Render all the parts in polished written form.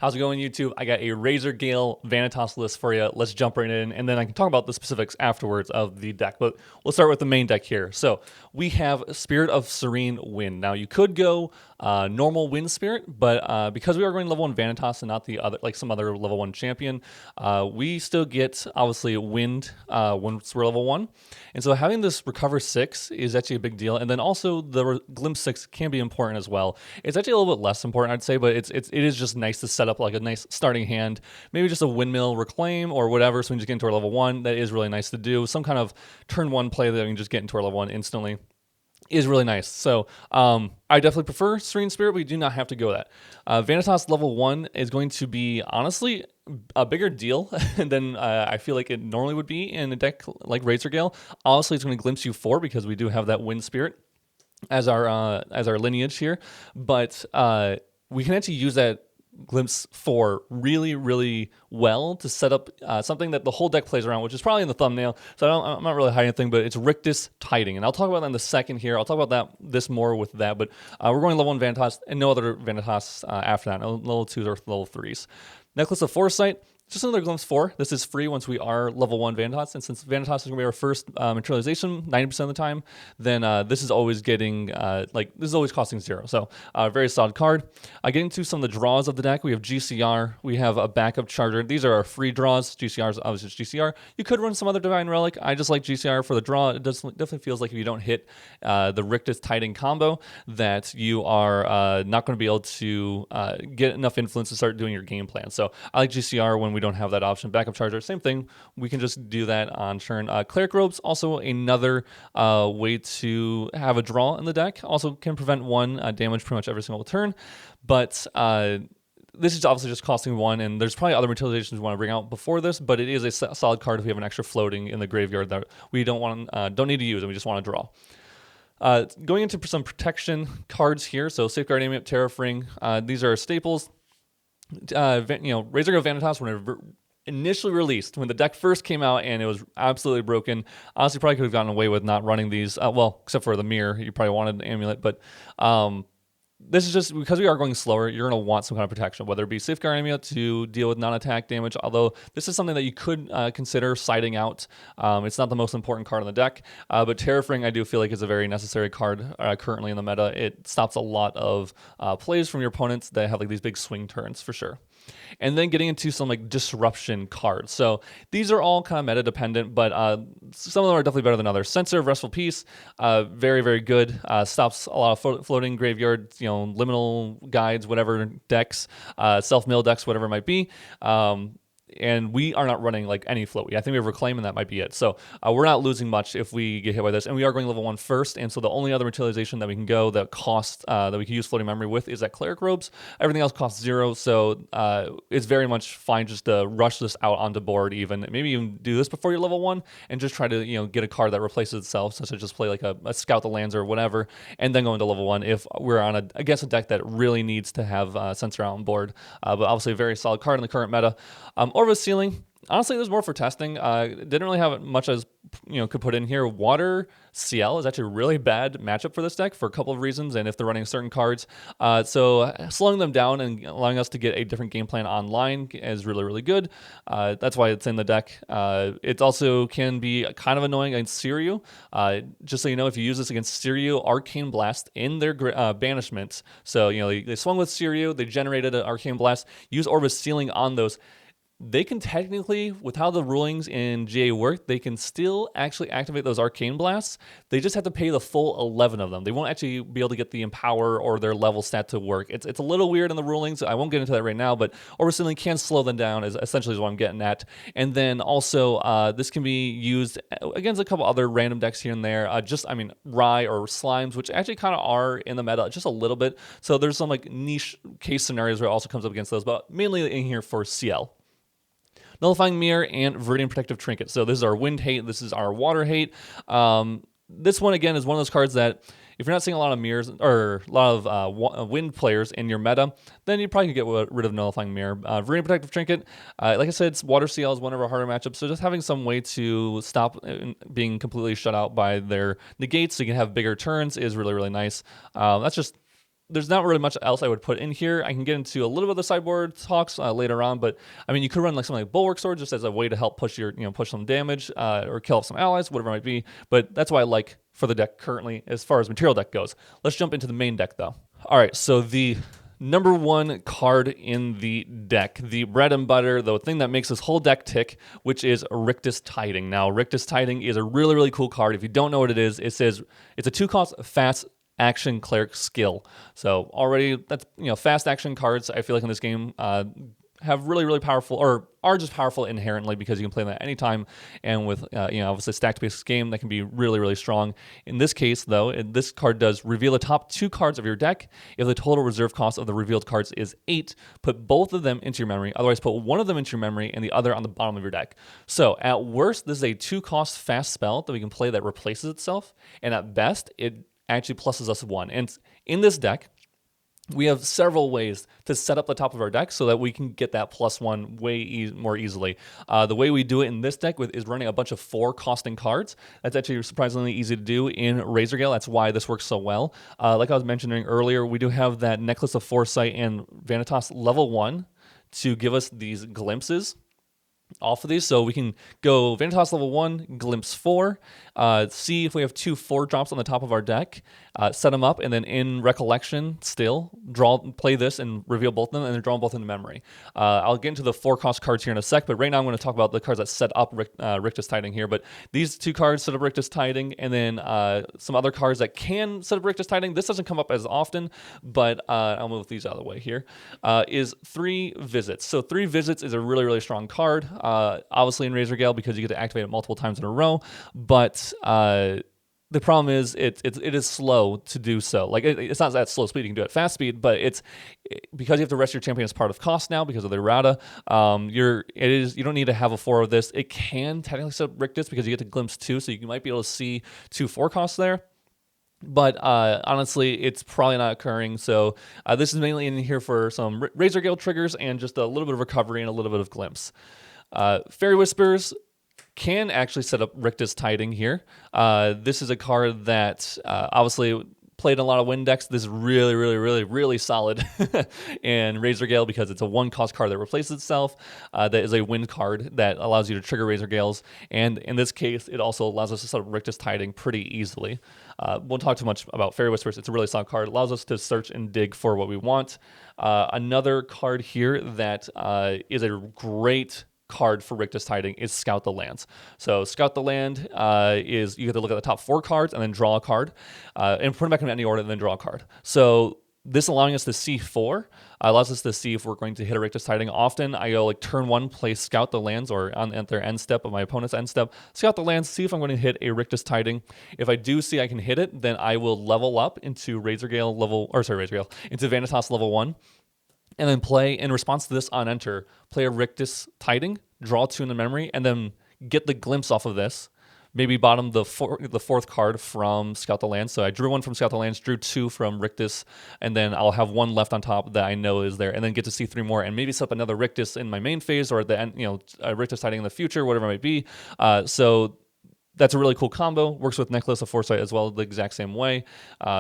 How's it going, YouTube? I got a Razor Gale Vanitas list for you. Let's jump right in, and then I can talk about the specifics afterwards of the deck. But we'll start with the main deck here. So we have Spirit of Serene Wind. Now you could go normal Wind Spirit, but because we are going level 1 Vanitas and not the other, like some other level 1 champion, we still get obviously Wind once we're level 1. And so having this Recover 6 is actually a big deal. And then also the Glimpse 6 can be important as well. It's actually a little bit less important, I'd say, but it is just nice to set up like a nice starting hand, maybe just a Windmill Reclaim or whatever, so we can just get into our level 1. That is really nice to do. Some kind of turn 1 play that we can just get into our level 1 instantly is really nice. So I definitely prefer Serene Spirit. We do not have to go that. Vanitas level 1 is going to be, honestly, a bigger deal than I feel like it normally would be in a deck like Razor Gale. Honestly, it's going to glimpse you 4 because we do have that Wind Spirit as our lineage here. But we can actually use that Glimpse 4 really, really well to set up something that the whole deck plays around, which is probably in the thumbnail, so I'm not really hiding anything, but it's Rictus Tiding, and I'll talk about that in a second here. I'll talk about this more with that, but we're going level 1 Vanitas and no other Vanitas after that, no level 2s or level 3s. Necklace of Foresight, just another Glimpse 4. This is free once we are level 1 Vanitas, and since Vanitas is going to be our first materialization 90% of the time, then this is always getting, this is always costing 0. So, very solid card. Getting to some of the draws of the deck, we have GCR, we have a backup charger. These are our free draws. GCR is obviously just GCR. You could run some other Divine Relic. I just like GCR for the draw. It definitely feels like if you don't hit the Rictus Tiding combo, that you are not going to be able to get enough influence to start doing your game plan. So, I like GCR when we don't have that option. Backup charger, same thing. We can just do that on turn. Cleric Robes, also another way to have a draw in the deck. Also can prevent 1 damage pretty much every single turn. But this is obviously just costing 1, and there's probably other materializations we want to bring out before this, but it is a solid card if we have an extra floating in the graveyard that we don't need to use, and we just want to draw. Going into some protection cards here, so Safeguard Amulet, Terrafring, these are staples. Razor Gale Vanitas, when it initially released, when the deck first came out and it was absolutely broken, honestly probably could have gotten away with not running these, well, except for the mirror, you probably wanted an amulet, but this is just because we are going slower, you're going to want some kind of protection, whether it be Safeguard Amulet to deal with non-attack damage, although this is something that you could consider siding out. It's not the most important card in the deck, but Terrafring I do feel like is a very necessary card currently in the meta. It stops a lot of plays from your opponents that have like these big swing turns for sure. And then getting into some like disruption cards. So these are all kind of meta dependent, but some of them are definitely better than others. Censor of Restful Peace, very, very good. Stops a lot of floating graveyard, liminal guides, whatever decks, self-mill decks, whatever it might be. And we are not running like any float. I think we have Reclaim, and that might be it. So we're not losing much if we get hit by this. And we are going level 1 first. And so the only other materialization that we can go that costs that we can use Floating Memory with is that Cleric Robes. Everything else costs 0. So it's very much fine just to rush this out onto board even. Maybe even do this before you're level 1 and just try to get a card that replaces itself, such as just play like a Scout the Lands or whatever, and then go into level 1 if we're on against a deck that really needs to have Censor out on board. But obviously a very solid card in the current meta. Orva's Ceiling, honestly, there's more for testing. Didn't really have much as could put in here. Water CL is actually a really bad matchup for this deck for a couple of reasons, and if they're running certain cards. So slowing them down and allowing us to get a different game plan online is really, really good. That's why it's in the deck. It also can be kind of annoying against Seiryu. Just so you know, if you use this against Seiryu, Arcane Blast in their banishments. So, they swung with Seiryu, they generated an Arcane Blast, use Orva's Ceiling on those. They can technically, with how the rulings in GA work, they can still actually activate those Arcane Blasts. They just have to pay the full 11 of them. They won't actually be able to get the Empower or their level stat to work. It's a little weird in the rulings. I won't get into that right now, but Orva can slow them down, is essentially what I'm getting at. And then also, this can be used against a couple other random decks here and there. Rye or Slimes, which actually kind of are in the meta just a little bit. So there's some like niche case scenarios where it also comes up against those, but mainly in here for CL. Nullifying Mirror and Viridian Protective Trinket. So this is our Wind Hate. This is our Water Hate. This one, again, is one of those cards that if you're not seeing a lot of mirrors or a lot of wind players in your meta, then you probably could get rid of Nullifying Mirror. Viridian Protective Trinket, like I said, Water CL is one of our harder matchups, so just having some way to stop being completely shut out by their negates so you can have bigger turns is really, really nice. That's just there's not really much else I would put in here. I can get into a little bit of the sideboard talks later on, but I mean, you could run like something like Bulwark Sword just as a way to help push your, push some damage or kill off some allies, whatever it might be. But that's what I like for the deck currently as far as material deck goes. Let's jump into the main deck though. All right, so the number one card in the deck, the bread and butter, the thing that makes this whole deck tick, which is Rictus Tiding. Now, Rictus Tiding is a really, really cool card. If you don't know what it is, it says it's a 2-cost fast action cleric skill. So already that's, fast action cards I feel like in this game have really, really powerful, or are just powerful inherently because you can play them at any time, and with obviously stacked based game that can be really, really strong. In this case though, this card does reveal the top 2 cards of your deck. If the total reserve cost of the revealed cards is 8, put both of them into your memory. Otherwise, put one of them into your memory and the other on the bottom of your deck. So at worst, this is a 2-cost fast spell that we can play that replaces itself, and at best, it actually pluses us 1. And in this deck, we have several ways to set up the top of our deck so that we can get that +1 way more easily. The way we do it in this deck is running a bunch of 4-costing cards. That's actually surprisingly easy to do in Razorgale. That's why this works so well. Like I was mentioning earlier, we do have that Necklace of Foresight and Vanitas level 1 to give us these glimpses off of these. So we can go Vanitas level 1, Glimpse 4, see if we have 2 4-drops on the top of our deck, set them up, and then in Recollection still play this and reveal both of them, and then draw them both into memory. I'll get into the 4-cost cards here in a sec, but right now I'm going to talk about the cards that set up Rictus Tiding here. But these 2 cards set up Rictus Tiding, and then some other cards that can set up Rictus Tiding. This doesn't come up as often, but I'll move these out of the way here. Is 3 Visits. So 3 Visits is a really, really strong card. Obviously in Razorgale because you get to activate it multiple times in a row, but the problem is it is slow to do so. Like it's not that slow speed; you can do it at fast speed, but because you have to rest your champion as part of cost now because of the errata. You don't need to have a 4 of this. It can technically set up Rictus because you get to Glimpse 2, so you might be able to see 2 4 costs there. But honestly, it's probably not occurring. So this is mainly in here for some Razorgale triggers and just a little bit of recovery and a little bit of Glimpse. Fairy Whispers can actually set up Rictus Tiding here. This is a card that obviously played in a lot of win decks. This is really, really, really, really solid in Razorgale because it's a 1-cost card that replaces itself. That is a win card that allows you to trigger Razorgales. And in this case, it also allows us to set up Rictus Tiding pretty easily. Won't talk too much about Fairy Whispers. It's a really solid card. It allows us to search and dig for what we want. Another card here that is a great card for Rictus Tiding is Scout the Lands. So Scout the Land is you get to look at the top 4 cards and then draw a card, and put them back in any order and then draw a card. So this allowing us to see 4 allows us to see if we're going to hit a Rictus Tiding. Often I go like turn 1, play Scout the Lands, or on their end step of my opponent's end step, Scout the Lands, see if I'm going to hit a Rictus Tiding. If I do see I can hit it, then I will level up into into Vanitas level 1. And then play, in response to this on enter, play a Rictus Tiding, draw 2 in the memory, and then get the glimpse off of this. Maybe bottom the 4th card from Scout the Lands. So I drew 1 from Scout the Lands, drew 2 from Rictus, and then I'll have 1 left on top that I know is there, and then get to see 3 more, and maybe set up another Rictus in my main phase, or at the end, Rictus Tiding in the future, whatever it might be. So that's a really cool combo. Works with Necklace of Foresight as well, the exact same way.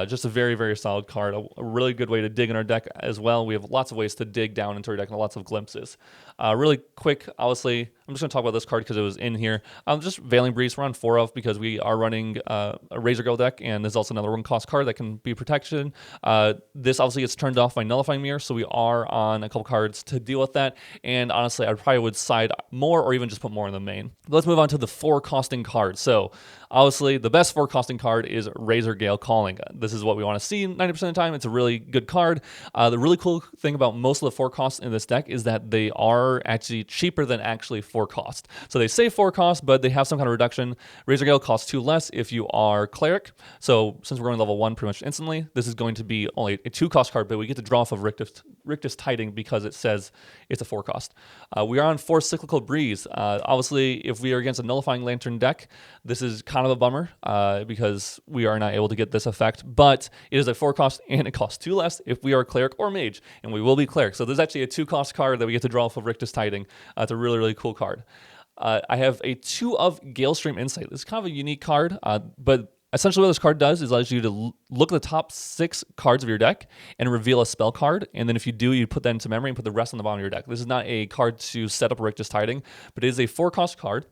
Just a very, very solid card. A really good way to dig in our deck as well. We have lots of ways to dig down into our deck and lots of glimpses. Really quick, obviously, I'm just going to talk about this card because it was in here. Just Veiling Breeze, we're on 4 of because we are running a Razorgale deck, and there's also another 1-cost card that can be protection. This obviously gets turned off by Nullifying Mirror, so we are on a couple cards to deal with that. And honestly, I probably would side more or even just put more in the main. But let's move on to the 4-costing cards. So obviously, the best 4-costing card is Razorgale Calling. This is what we want to see 90% of the time. It's a really good card. The really cool thing about most of the 4 costs in this deck is that they are actually cheaper than actually 4 cost. So they say 4 cost, but they have some kind of reduction. Razorgale costs 2 less if you are Cleric. So since we're going level 1 pretty much instantly, this is going to be only a 2-cost card, but we get to draw off of Rictus Tiding because it says it's a 4 cost. We are on 4 Cyclical Breeze. Obviously, if we are against a Nullifying Lantern deck, this is kind of a bummer because we are not able to get this effect, but it is a 4 cost and it costs 2 less if we are Cleric or Mage, and we will be Cleric. So there's actually a 2-cost card that we get to draw off of Rictus Tiding. It's a really, really cool card. I have a 2 of Galestream Insight. This is kind of a unique card, but Essentially, what this card does is allows you to look at the top 6 cards of your deck and reveal a spell card. And then if you do, you put that into memory and put the rest on the bottom of your deck. This is not a card to set up Rictus Tiding, but it is a 4-cost card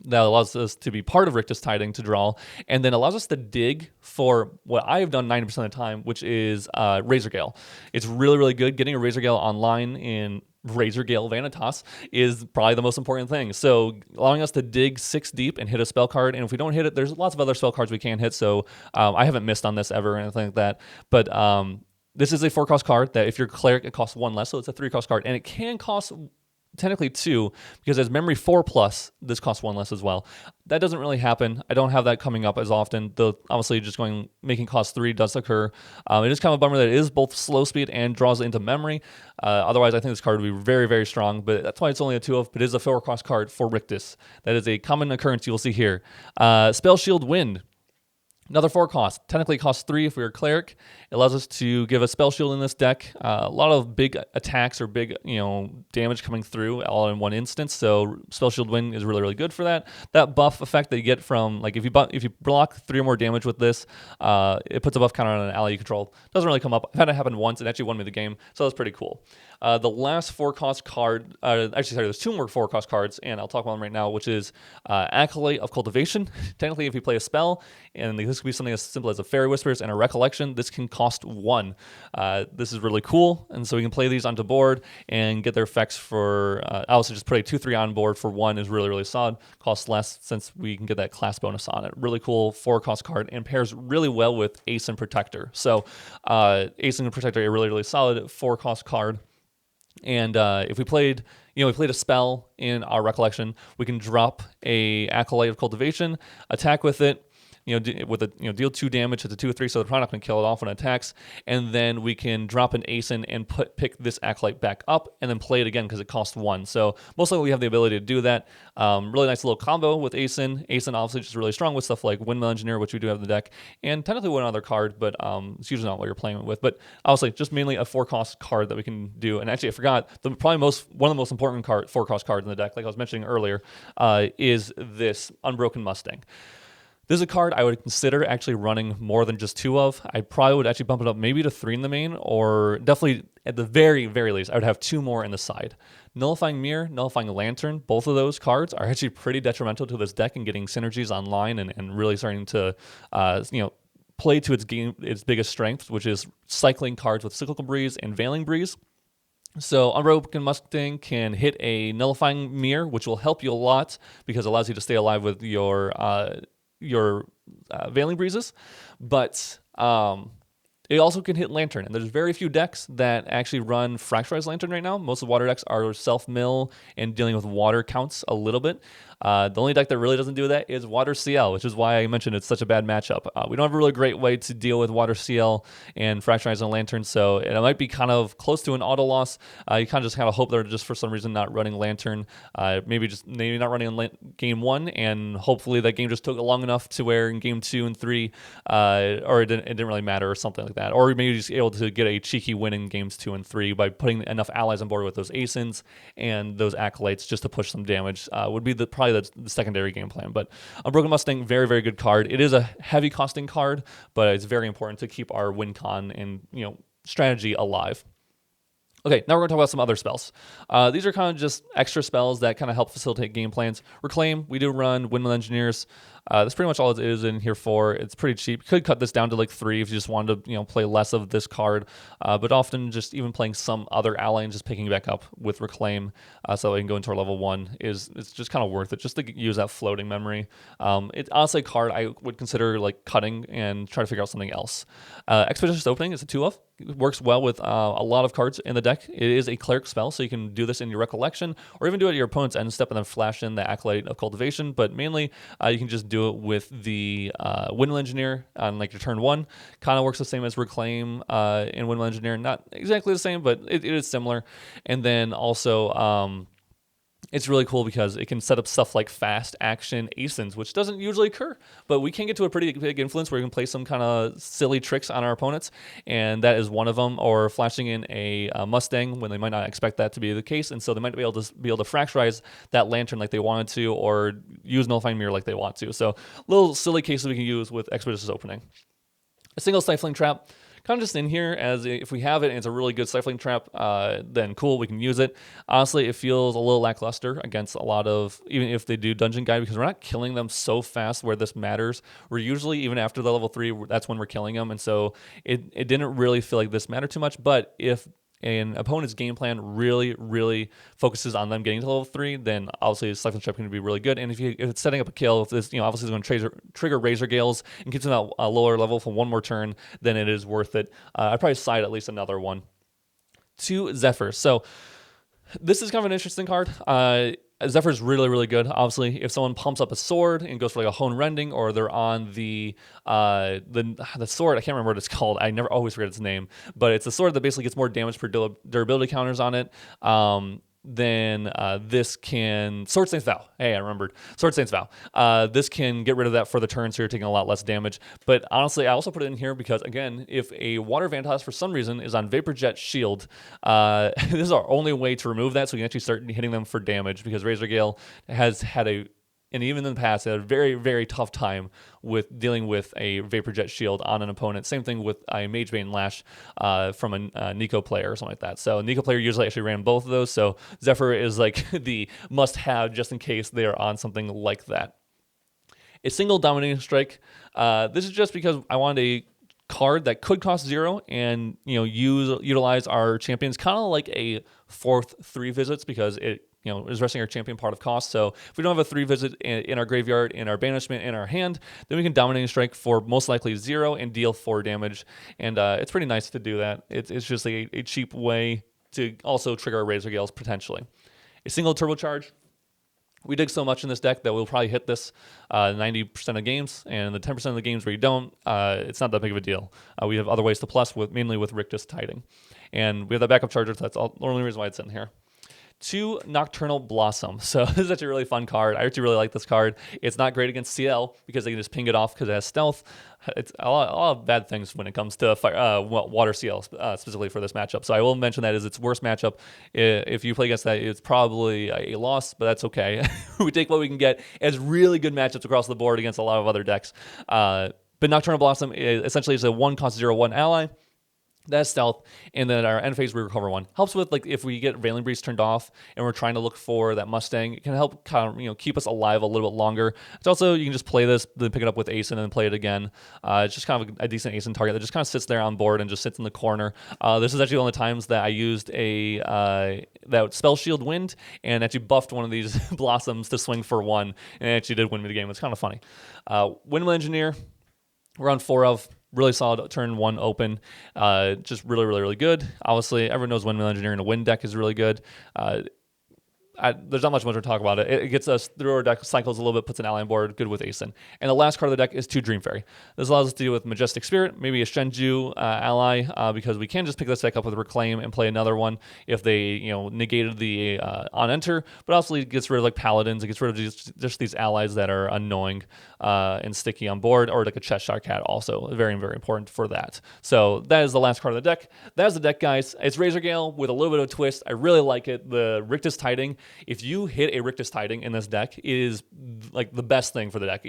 that allows us to be part of Rictus Tiding to draw, and then allows us to dig for what I have done 90% of the time, which is Razor Gale. It's really, really good. Getting a Razor Gale online in Razor Gale Vanitas is probably the most important thing. So allowing us to dig 6 deep and hit a spell card, and if we don't hit it, there's lots of other spell cards we can hit, so I haven't missed on this ever or anything like that. But this is a 4-cost card that if you're Cleric, it costs 1 less, so it's a 3-cost card, and it can cost technically 2, because as memory 4+, this costs 1 less as well. That doesn't really happen. I don't have that coming up as often, though obviously just making cost 3 does occur. It is kind of a bummer that it is both slow speed and draws into memory. Otherwise, I think this card would be very, very strong, but that's why it's only a 2 of, but it is a 4-cost card for Rictus. That is a common occurrence you will see here. Spell Shield Wind. Another 4 cost. Technically costs 3 if we are Cleric. It allows us to give a spell shield in this deck. A lot of big attacks or big, damage coming through all in one instance. So spell shield Wind is really, really good for that. That buff effect that you get from, like, if you block 3 or more damage with this, it puts a buff counter on an ally you control. Doesn't really come up. I've had it happen once. It actually won me the game, so that's pretty cool. The last 4-cost card, there's 2 more 4-cost cards, and I'll talk about them right now, which is Acolyte of Cultivation. Technically, if you play a spell, and this could be something as simple as a Fairy Whispers and a Recollection, this can cost 1. This is really cool, and so we can play these onto board and get their effects for, also just put a 2/3 on board for 1 is really, really solid. Costs less since we can get that class bonus on it. Really cool 4-cost card, and pairs really well with Ace and Protector. So Ace and Protector, a really, really solid 4-cost card. And if we played a spell in our Recollection, we can drop a Acolyte of Cultivation, attack with it, deal 2 damage to the 2 or 3, so they're probably not going to kill it off when it attacks, and then we can drop an Ace in and pick this Acolyte back up, and then play it again because it costs 1. So most likely we have the ability to do that. Really nice little combo with Ace in. Ace in obviously just really strong with stuff like Windmill Engineer, which we do have in the deck, and technically one other card, but it's usually not what you're playing with. But obviously just mainly a 4-cost card that we can do. And actually I forgot, one of the most important 4-cost cards in the deck, like I was mentioning earlier, is this Unbroken Mustang. This is a card I would consider actually running more than just 2 of. I probably would actually bump it up maybe to 3 in the main, or definitely at the very, very least, I would have 2 more in the side. Nullifying Mirror, Nullifying Lantern, both of those cards are actually pretty detrimental to this deck and getting synergies online and really starting to, play to its biggest strength, which is cycling cards with Cyclical Breeze and Veiling Breeze. So Unbroken Mustang can hit a Nullifying Mirror, which will help you a lot because it allows you to stay alive with your Veiling Breezes, but it also can hit Lantern, and there's very few decks that actually run Fracturized Lantern right now. Most of the water decks are self-mill and dealing with water counts a little bit. The only deck that really doesn't do that is Water CL, which is why I mentioned it's such a bad matchup. We don't have a really great way to deal with Water CL and Fracturized Lantern, so it might be kind of close to an auto loss. You kind of hope they're just for some reason not running Lantern. Maybe not running game 1, and hopefully that game just took long enough to where in game 2 and 3, or it didn't really matter or something like that. Or maybe just able to get a cheeky win in games 2 and 3 by putting enough allies on board with those Asins and those Acolytes just to push some damage. Would be probably the secondary game plan. But Unbroken Mustang, very, very good card. It is a heavy costing card, but it's very important to keep our win con and strategy alive. Okay, now we're going to talk about some other spells. These are kind of just extra spells that kind of help facilitate game plans. Reclaim, we do run Windmill Engineers. That's pretty much all it is in here for. It's pretty cheap. Could cut this down to like 3 if you just wanted to play less of this card. But often just even playing some other ally and just picking it back up with Reclaim so we can go into our level 1 it's just kind of worth it just to use that floating memory. It's honestly a card I would consider like cutting and try to figure out something else. Expeditious Opening is a 2 of. It works well with a lot of cards in the deck. It is a Cleric spell, so you can do this in your Recollection or even do it at your opponent's end step and then flash in the Acolyte of Cultivation. But mainly you can just do it with the Windmill Engineer on like your turn 1. Kind of works the same as Reclaim and Windmill Engineer. Not exactly the same, but it is similar. And then also it's really cool because it can set up stuff like fast action asins, which doesn't usually occur, but we can get to a pretty big influence where we can play some kind of silly tricks on our opponents, and that is one of them. Or flashing in a Mustang when they might not expect that to be the case, and so they might be able to fracturize that lantern like they wanted to, or use nullifying mirror like they want to. So little silly cases we can use with Expeditious Opening. A single stifling trap, kind of just in here, as if we have it and it's a really good stifling trap, then cool, we can use it. Honestly, it feels a little lackluster against a lot of, even if they do Dungeon Guide, because we're not killing them so fast where this matters. We're usually, even after the level 3, that's when we're killing them, and so it didn't really feel like this mattered too much. But if an opponent's game plan really focuses on them getting to level 3, then obviously Stifling Trap can be really good. And if it's setting up a kill, if this, obviously is going to trigger Razor Gales and keeps them at a lower level for one more turn, then it is worth it. I'd probably side at least another one. 2 Zephyr. So this is kind of an interesting card. Zephyr is really good. Obviously, if someone pumps up a sword and goes for like a Hone Rending, or they're on the sword, I can't remember what it's called. I never always forget its name, but it's a sword that basically gets more damage per durability counters on it. Then this can Sword Saint's Vow. Hey, I remembered Sword Saint's Vow. This can get rid of that for the turn, so you're taking a lot less damage. But honestly, I also put it in here because, again, if a Water Vantas for some reason is on Vapor Jet Shield, this is our only way to remove that, so we can actually start hitting them for damage, because Razor Gale has had and even in the past, had a very tough time with dealing with a Vapor Jet Shield on an opponent. Same thing with a Magebane Lash from a Nico player or something like that. So Nico player usually actually ran both of those. So Zephyr is like the must-have just in case they are on something like that. A single Dominating Strike. This is just because I wanted a card that could cost 0 and utilize our champions kind of like a 4th 3 visits, because it is resting our champion part of cost. So if we don't have a 3 visit in our graveyard, in our banishment, in our hand, then we can Dominating Strike for most likely 0 and deal 4 damage. And it's pretty nice to do that. It's just a cheap way to also trigger our Razor Gales potentially. A single Turbocharge. We dig so much in this deck that we'll probably hit this 90% of games, and the 10% of the games where you don't, it's not that big of a deal. We have other ways to plus, mainly with Rictus Tiding. And we have that backup charger, so that's the only reason why it's in here. 2 Nocturnal Blossom. So this is actually a really fun card. I actually really like this card. It's not great against CL because they can just ping it off because it has stealth. It's a lot of bad things when it comes to water CL specifically for this matchup. So I will mention that as its worst matchup. If you play against that, it's probably a loss, but that's okay. We take what we can get as really good matchups across the board against a lot of other decks. But Nocturnal Blossom essentially is a 1-cost 0/1 ally. That's stealth, and then our end phase we recover 1. Helps with, like, if we get Veiling Breeze turned off and we're trying to look for that Mustang, it can help kind of keep us alive a little bit longer. It's also, you can just play this, then pick it up with Asen and then play it again. It's just kind of a decent Asen target that just kind of sits there on board and just sits in the corner. This is actually one of the times that I used that Spell Shield Wind and actually buffed one of these blossoms to swing for 1, and it actually did win me the game. It's kind of funny. Windmill Engineer, we're on 4 of. Really solid turn 1 open. Just really good. Obviously, everyone knows Windmill Engineer in a win deck is really good. There's not much more to talk about it. It gets us through our deck cycles a little bit, puts an ally on board, good with Asen. And the last card of the deck is 2 Dream Fairy. This allows us to deal with Majestic Spirit, maybe a Shenju ally, because we can just pick this deck up with Reclaim and play another one if they negated the on enter. But also it gets rid of like Paladins, it gets rid of just these allies that are annoying and sticky on board, or like a Cheshire Cat also. Very important for that. So that is the last card of the deck. That is the deck, guys. It's Razor Gale with a little bit of a twist. I really like it. The Rictus Tiding. If you hit a Rictus Tiding in this deck, it is like the best thing for the deck.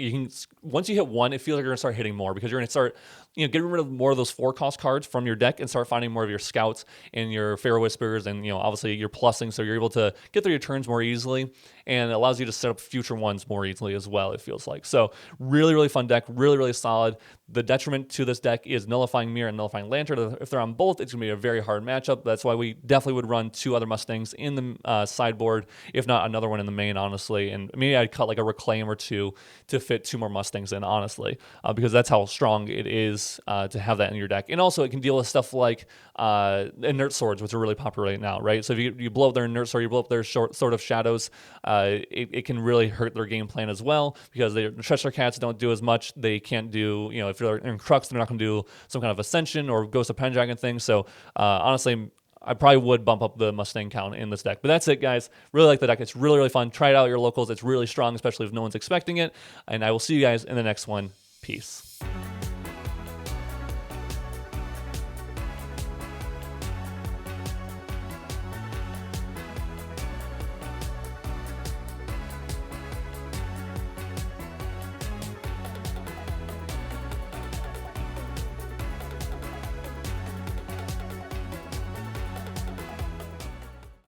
Once you hit 1, it feels like you're going to start hitting more, because you're going to start getting rid of more of those 4-cost cards from your deck and start finding more of your Scouts and your Pharaoh Whispers, and obviously you're plussing, so you're able to get through your turns more easily, and it allows you to set up future ones more easily as well, it feels like. So really fun deck, really solid. The detriment to this deck is Nullifying Mirror and Nullifying Lantern. If they're on both, it's going to be a very hard matchup. That's why we definitely would run 2 other Mustangs in the sideboard, if not another one in the main, honestly. And maybe I'd cut like a Reclaim or 2 to fit 2 more Mustangs in, honestly, because that's how strong it is to have that in your deck. And also it can deal with stuff like Inert Swords, which are really popular right now, right? So if you blow up their Inert Sword, you blow up their Sword of Shadows, it can really hurt their game plan as well, because the Cheshire Cats don't do as much. They can't do, if they're in Crux, they're not going to do some kind of Ascension or Ghost of Pendragon thing. So honestly, I probably would bump up the Mustang count in this deck. But that's it, guys. Really like the deck. It's really, really fun. Try it out at your locals. It's really strong, especially if no one's expecting it. And I will see you guys in the next one. Peace.